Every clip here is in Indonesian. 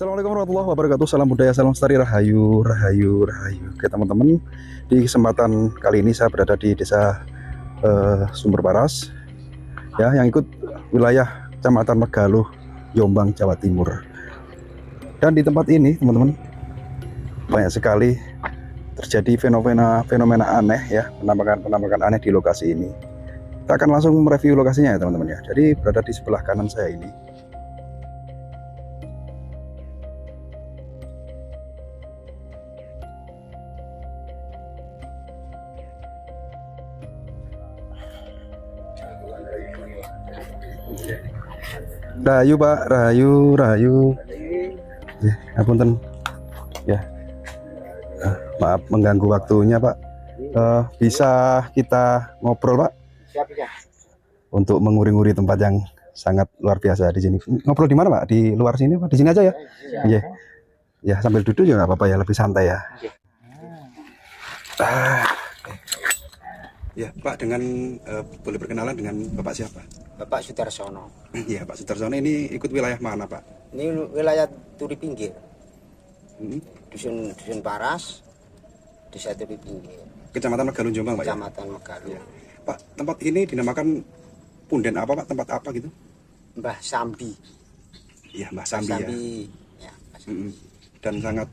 Assalamualaikum warahmatullahi wabarakatuh. Salam budaya, salam lestari, rahayu, rahayu, rahayu. Oke teman-teman, di kesempatan kali ini saya berada di desa Sumber Paras, ya, yang ikut wilayah Kecamatan Megaluh, Jombang, Jawa Timur. Dan di tempat ini teman-teman, banyak sekali terjadi fenomena aneh, ya, penampakan aneh di lokasi ini. Kita akan langsung mereview lokasinya ya teman-teman ya. Jadi berada di sebelah kanan saya ini. Rahayu Pak, rahayu, rahayu. Ya, apunten. Ya, maaf mengganggu waktunya Pak. Bisa kita ngobrol Pak? Siap ya. Untuk menguri-nguri tempat yang sangat luar biasa di sini. Ngobrol di mana Pak? Di luar sini Pak? Di sini aja ya? Iya. Ya, sambil duduk juga nggak apa-apa ya, lebih santai ya. Ya Pak, dengan boleh berkenalan dengan Bapak siapa? Bapak Sudarsono. Iya Pak Sudarsono, ini ikut wilayah mana Pak? Ini wilayah Turi Pinggir. Hmm. Dusun Paras, Desa Turi Pinggir. Kecamatan Megaluh Jombang Pak ya? Kecamatan Megaluh. Ya. Pak, tempat ini dinamakan punden apa Pak? Tempat apa gitu? Mbah Sambi. Iya, Mbah Sambi, ya. Mbah Sambi. Dan sangat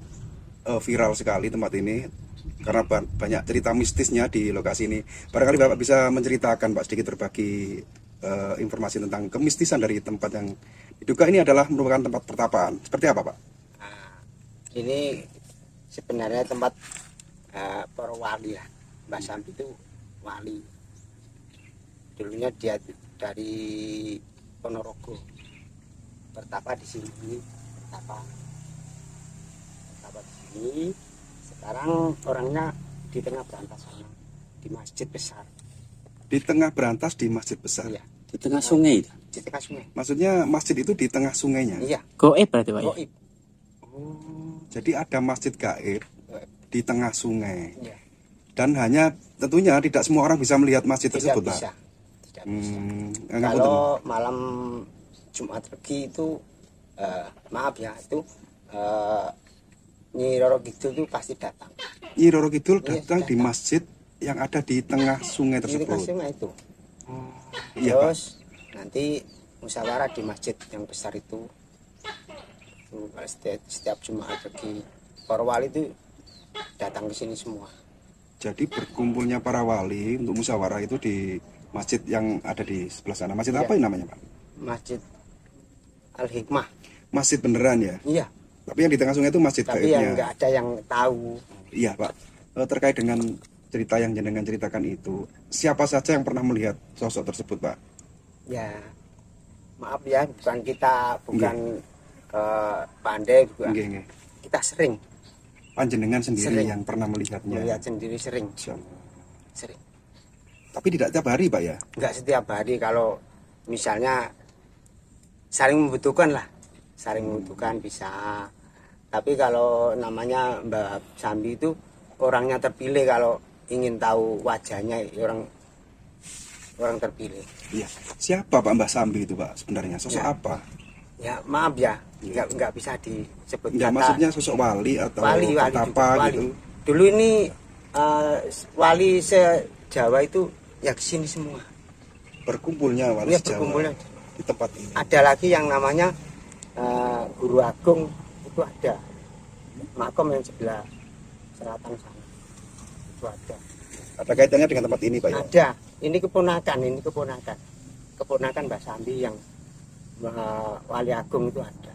viral sekali tempat ini karena banyak cerita mistisnya di lokasi ini. Barangkali Bapak bisa menceritakan Pak, sedikit berbagi informasi tentang kemistisan dari tempat yang diduga ini adalah merupakan tempat pertapaan. Seperti apa Pak? Nah, ini sebenarnya tempat para wali ya. Mbah Sambi itu wali. Dulunya dia dari Ponorogo. Bertapa di sini, bertapa di sini. Sekarang orangnya di tengah berantas sana, di masjid besar. Di tengah berantas di masjid besar. Iya. Di tengah sungai itu. Di tengah sungai. Maksudnya masjid itu di tengah sungainya. Iya. Goib berarti Pak ya? Goib. Oh, jadi ada masjid gaib di tengah sungai. Iya. Dan hanya tentunya tidak semua orang bisa melihat masjid Tidak tersebut bisa. Pak. Tidak bisa. Kalau Kalau malam Jumat Legi itu maaf ya itu Nyi Roro Kidul itu pasti datang. Nyi Roro Kidul Iya, datang di datang. masjid yang ada di tengah sungai Di tengah tersebut. sungai itu. Iya Pak. Terus nanti musyawarah di masjid yang besar itu. Setiap Jumat Legi para wali itu datang ke sini semua. Jadi berkumpulnya para wali untuk musyawarah itu di masjid yang ada di sebelah sana. Masjid Iya. apa ini namanya Pak? Masjid Al Hikmah. Masjid beneran ya? Iya. Tapi yang di tengah sungai itu masjid Tapi gaibnya. yang nggak ada yang tahu. Iya Pak. Terkait dengan cerita yang jenengan ceritakan itu, siapa saja yang pernah melihat sosok tersebut Pak? Ya maaf ya, bukan kita bukan pandai juga. Nggih, nggih. Kita sering Panjenengan sendiri Sering. yang pernah melihatnya. melihat sendiri, sering. Tapi tidak tiap hari Pak ya? Nggak setiap hari, kalau misalnya saling membutuhkan lah, saling membutuhkan bisa. Tapi kalau namanya Mbak Sambi itu orangnya terpilih, kalau ingin tahu wajahnya orang terpilih. Iya. Siapa Pak Mbah Sambi itu Pak sebenarnya? Sosok Ya. apa? Ya maaf ya, nggak bisa disebut Enggak, kata. maksudnya sosok wali atau wali petapa juga, wali. gitu. Dulu ini wali se-Jawa itu ya kesini semua. Berkumpulnya wali Ya, Jawa berkumpulnya. di tempat ini. Ada lagi yang namanya Guru Agung, itu ada. Makom yang sebelah selatan sana itu ada. Ada kaitannya dengan tempat ini Pak ya? Ada. Ini keponakan Mbak Sambi yang Wali Agung itu ada.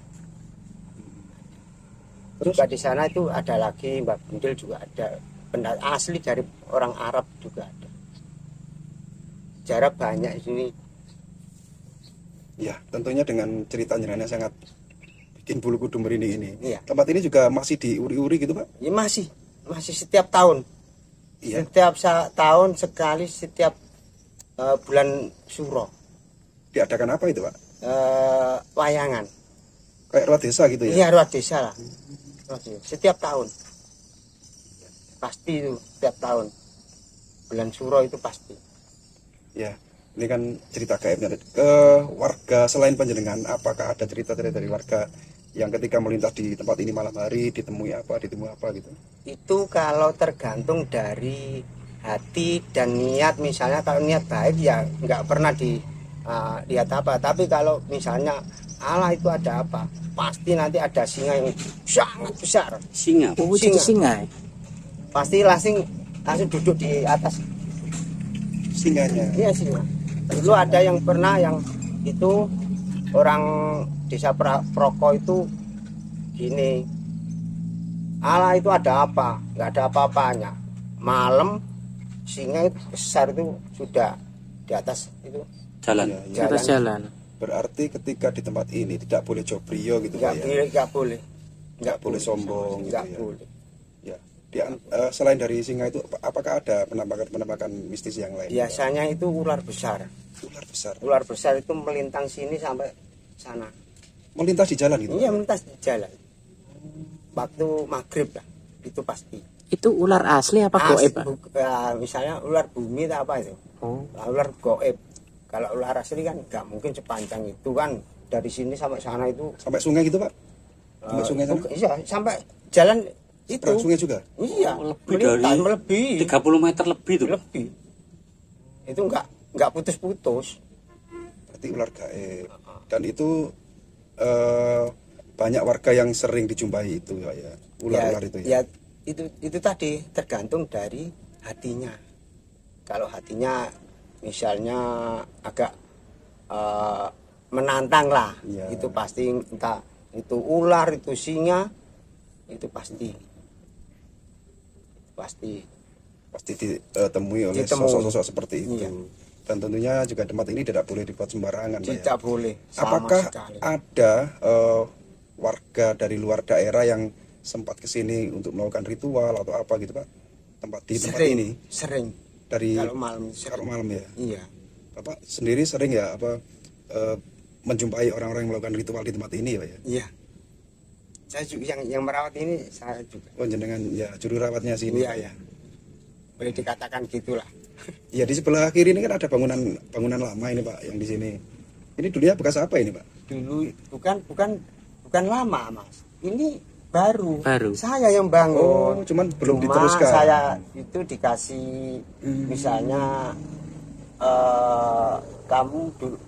Terus di sana itu ada lagi Mbak Bundil juga ada. Benda asli dari orang Arab juga ada. Jarak banyak di sini. Ya, tentunya dengan cerita jenengan sangat bikin bulu kuduk merinding ini. Iya. Tempat ini juga masih diuri-uri gitu Pak? Ya masih setiap tahun. Iya. Setiap tahun sekali, setiap bulan Suro. Diadakan apa itu Pak? Wayangan. Kayak ruat desa gitu ya? Iya, ruat desa lah. Setiap tahun. Pasti itu setiap tahun. Bulan Suro itu pasti. Ya, ini kan cerita gaibnya. Ke warga selain panjenengan, apakah ada cerita dari warga yang ketika melintas di tempat ini malam hari ditemui apa gitu? Itu kalau tergantung dari hati dan niat. Misalnya kalau niat baik ya nggak pernah lihat apa. Tapi kalau misalnya Allah itu ada apa, pasti nanti ada singa yang sangat besar. Singa. Oh, jadi singa. Pasti langsung duduk di atas. Singanya. Iya singa. Dulu ada yang pernah yang itu orang desa Proko itu gini, Allah itu ada apa? Nggak ada apa-apanya. Malam singa itu besar itu sudah di atas itu Jalan. Di atas jalan. Berarti ketika di tempat ini tidak boleh jobrio gitu Pak ya? nggak boleh, Nggak boleh sombong gitu nggak ya? boleh. Ya. Selain dari singa itu, apakah ada penampakan mistis yang lain? Biasanya itu ular besar. Ular besar. Ular besar itu melintang sini sampai sana. Melintas di jalan gitu? Iya, melintas di jalan. Waktu maghrib lah, itu pasti. Itu ular asli apa goib, Pak? Misalnya ular bumi atau apa itu? Oh. Ular goib. Kalau ular asli kan nggak mungkin sepanjang itu kan, dari sini sampai sana itu. Sampai sungai gitu Pak? Sampai sungai sana? Iya, sampai jalan itu. Seberang sungai juga? Iya, Lebih dari melebihi. 30 meter lebih tuh. Lebih. Itu nggak putus-putus. Berarti ular gaib. Dan itu banyak warga yang sering dijumpai itu Pak ya? Ular-ular itu ya? Ya itu tadi tergantung dari hatinya. Kalau hatinya misalnya agak menantang lah, Iya. itu pasti entah itu ular, itu singa, itu pasti ditemui oleh Ditemui. sosok-sosok seperti itu. Iya. Dan tentunya juga tempat ini tidak boleh dibuat sembarangan Pak ya? tidak boleh sama Apakah sekali. ada warga dari luar daerah yang sempat ke sini untuk melakukan ritual atau apa gitu Pak? Di tempat ini Sering. dari Kalau malam kalau malam ya. Iya. Bapak sendiri sering ya menjumpai orang-orang yang melakukan ritual di tempat ini Pak ya? Iya. Saya juga yang merawat ini saya juga. Oh jenengan ya juru rawatnya sini. Iya, ya. Boleh dikatakan gitulah. Ya di sebelah kiri ini kan ada bangunan lama ini Pak yang di sini. Ini dulunya bekas apa ini Pak? Dulu bukan lama, Mas. Ini baru. Saya yang Oh, bangun. cuman belum Cuma diteruskan. saya itu dikasih misalnya kamu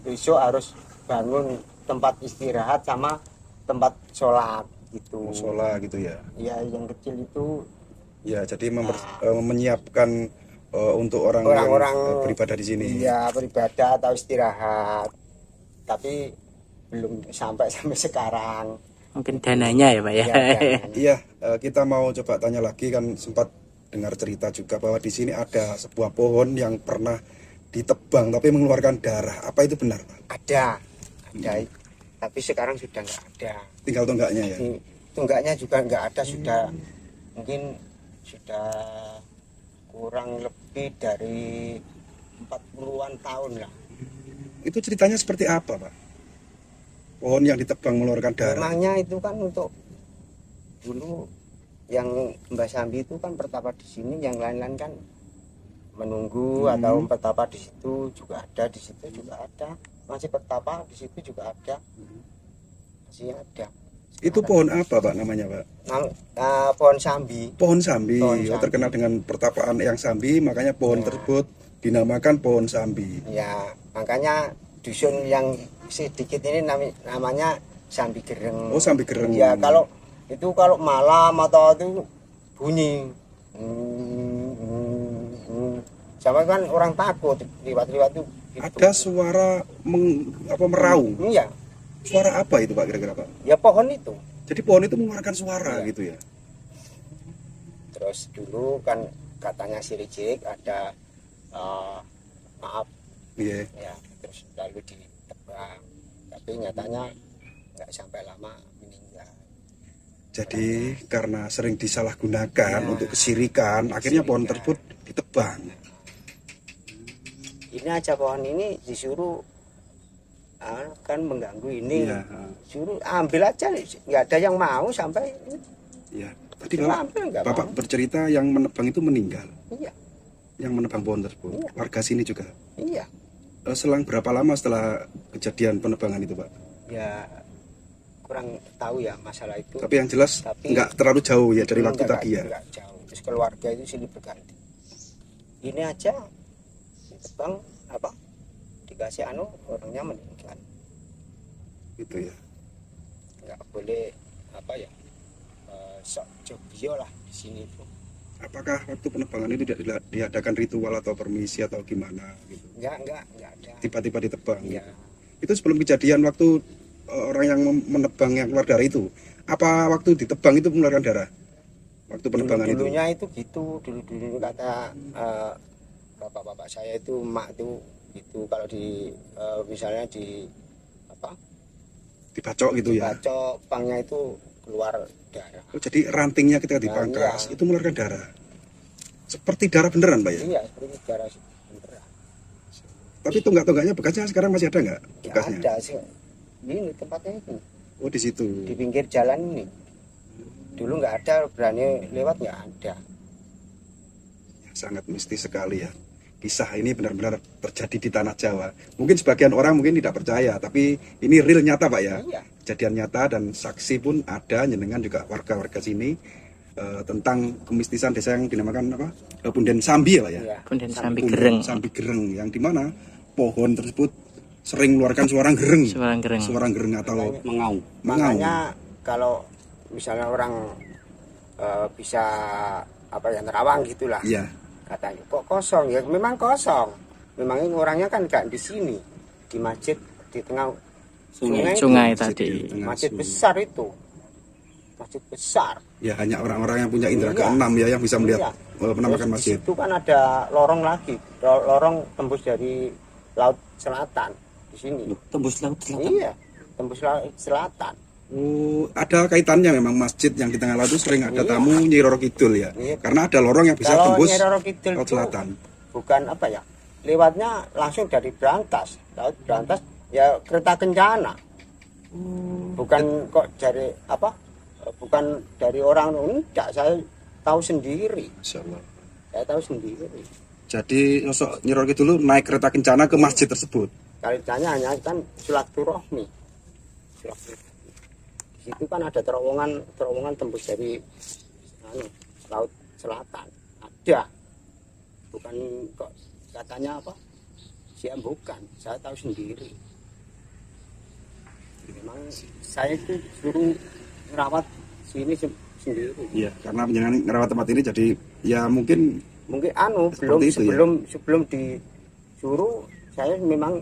besok harus bangun tempat istirahat sama tempat sholat gitu. Musola gitu ya. Ya yang kecil itu Ya jadi menyiapkan untuk orang-orang beribadah di sini. ya beribadah atau istirahat. Tapi belum sampai sekarang. Mungkin dananya ya, Pak ya. Ya, jangan. Iya, kita mau coba tanya lagi, kan sempat dengar cerita juga bahwa di sini ada sebuah pohon yang pernah ditebang tapi mengeluarkan darah. Apa itu benar, Pak? Ada. Tapi sekarang sudah nggak ada. Tinggal tonggaknya ya. Tunggaknya juga nggak ada, sudah mungkin sudah kurang lebih dari 40-an tahun lah. Itu ceritanya seperti apa, Pak? Pohon yang ditebang mengeluarkan darah. Memangnya itu kan untuk dulu yang Mbah Sambi itu kan bertapa di sini, yang lain-lain kan menunggu atau bertapa di situ juga ada, di situ juga ada, masih bertapa di situ juga ada, masih ada. Itu pohon apa, Pak, namanya, Pak? Pohon Sambi. Pohon Sambi. Pohon Oh, Sambi. terkenal dengan pertapaan yang Sambi, makanya pohon tersebut dinamakan pohon Sambi. Ya, makanya dusun yang sedikit ini namanya Sambi Gereng. Oh, Sambi Gereng. Ya, kalau malam atau itu bunyi. Sama kan orang takut liwat-liwat itu. Gitu. Ada suara meraung. Iya. Suara apa itu, Pak, kira-kira, Pak? Ya pohon itu. Jadi pohon itu mengeluarkan suara gitu ya. Terus dulu kan katanya sirik ada maaf Iya. ya, terus lalu ditebang. Tapi nyatanya nggak sampai lama meninggal. Jadi karena sering disalahgunakan untuk kesirikan, akhirnya pohon tersebut ditebang. Ini aja pohon ini disuruh kan mengganggu ini. Iya. Suruh ambil aja, nggak ada yang mau sampai. Iya. Tadi Ambil, nggak Bapak mau. bercerita yang menebang itu meninggal. Iya, Yang menebang pohon tersebut. Iya. Warga sini juga. iya. Selang berapa lama setelah kejadian penebangan itu, Pak? Ya kurang tahu ya masalah itu. Tapi yang jelas Tapi- nggak terlalu jauh ya dari waktu Enggak, tadi ya. enggak jauh. Terus keluarga itu silih berganti. Ini aja ditebang apa? Dikasih anu orangnya meninggal. Gitu ya. Enggak boleh apa ya? Sok jobio lah di sini itu. Apakah waktu penebangan ini tidak diadakan ritual atau permisi atau gimana gitu? Enggak ada. Tiba-tiba ditebang. Iya. Itu sebelum kejadian waktu orang yang menebang yang keluar darah itu, apa waktu ditebang itu mengeluarkan darah? Waktu penebangan itu? Dulunya itu gitu, dulu kata bapak-bapak saya itu, emak itu gitu, kalau di misalnya di apa? Dibacok gitu ya? Bacok pangnya itu keluar darah. Oh, jadi rantingnya ketika dipangkas iya. itu mengeluarkan darah. Seperti darah beneran, Pak ya? Iya, seperti darah beneran. Tapi tonggak-tonggaknya bekasnya sekarang masih ada nggak? Ya Bekasnya? ada sih. Ini tempatnya ini Oh, di situ. di pinggir jalan ini. Dulu nggak ada, berani lewat nggak ada. Sangat mistis sekali ya. Kisah ini benar-benar terjadi di tanah Jawa. Mungkin sebagian orang mungkin tidak percaya, tapi ini real nyata, Pak ya. Iya. Kejadian nyata dan saksi pun ada, nyenengan juga warga-warga sini tentang kemistisan desa yang dinamakan apa? Punden Sambi ya, Pak ya. Iya. Punden Sambi Punden Gereng. Sambi Gereng, yang dimana pohon tersebut sering mengeluarkan suara gereng. Suara gereng. Suara gereng atau Mengaung. Makanya kalau misalnya orang bisa apa ya nerawang gitulah. iya. Katanya kok kosong ya, memang kosong. Memang ini orangnya kan nggak di sini, di masjid di tengah Sungai itu. tadi. Di tengah Masjid sungai. besar itu, masjid besar. Ya hanya orang-orang yang punya indera Iya. keenam ya yang bisa melihat Iya. penampakan Terus masjid. Di situ kan ada lorong lagi, lorong tembus dari laut selatan di sini. Tembus laut selatan. Iya, tembus laut selatan. Oh, ada kaitannya memang masjid yang di tengah laut itu sering ada Iya. tamu Nyi Roro Kidul ya. Iya. Karena ada lorong yang bisa Kalau tembus Nyi Roro Kidul laut itu selatan. bukan apa ya, lewatnya langsung dari Brantas, laut Brantas ya kereta kencana. Bukan kok dari apa? Bukan dari orang, enggak, saya tahu sendiri. Insyaallah. Saya tahu sendiri. Jadi sosok Nyi Roro Kidul naik kereta kencana ke masjid tersebut. Kalau ditanya hanya kan silaturahmi. Di situ kan ada terowongan tembus dari laut selatan. Ada. Bukan kok katanya apa? Siap bukan. Saya tahu sendiri. Memang saya itu suruh merawat sini sendiri. Iya, karena penjenengan ngerawat tempat ini jadi ya mungkin Mungkin Seperti itu, ya? sebelum disuruh saya memang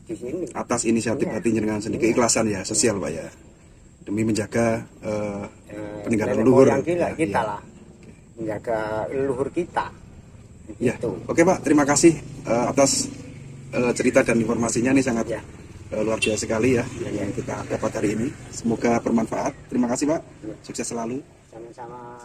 di sini. atas inisiatif Iya. hati jenengan sendiri, keikhlasan ya sosial Pak ya. Demi menjaga peninggalan nenek leluhur. moyang Ya, kita iya. lah, menjaga leluhur kita. Ya, Gitu. oke Pak, terima kasih atas cerita dan informasinya ini sangat Ya. luar biasa sekali ya yang kita dapat hari ini. Semoga bermanfaat. Terima kasih Pak. Ya. Sukses selalu. Sama-sama.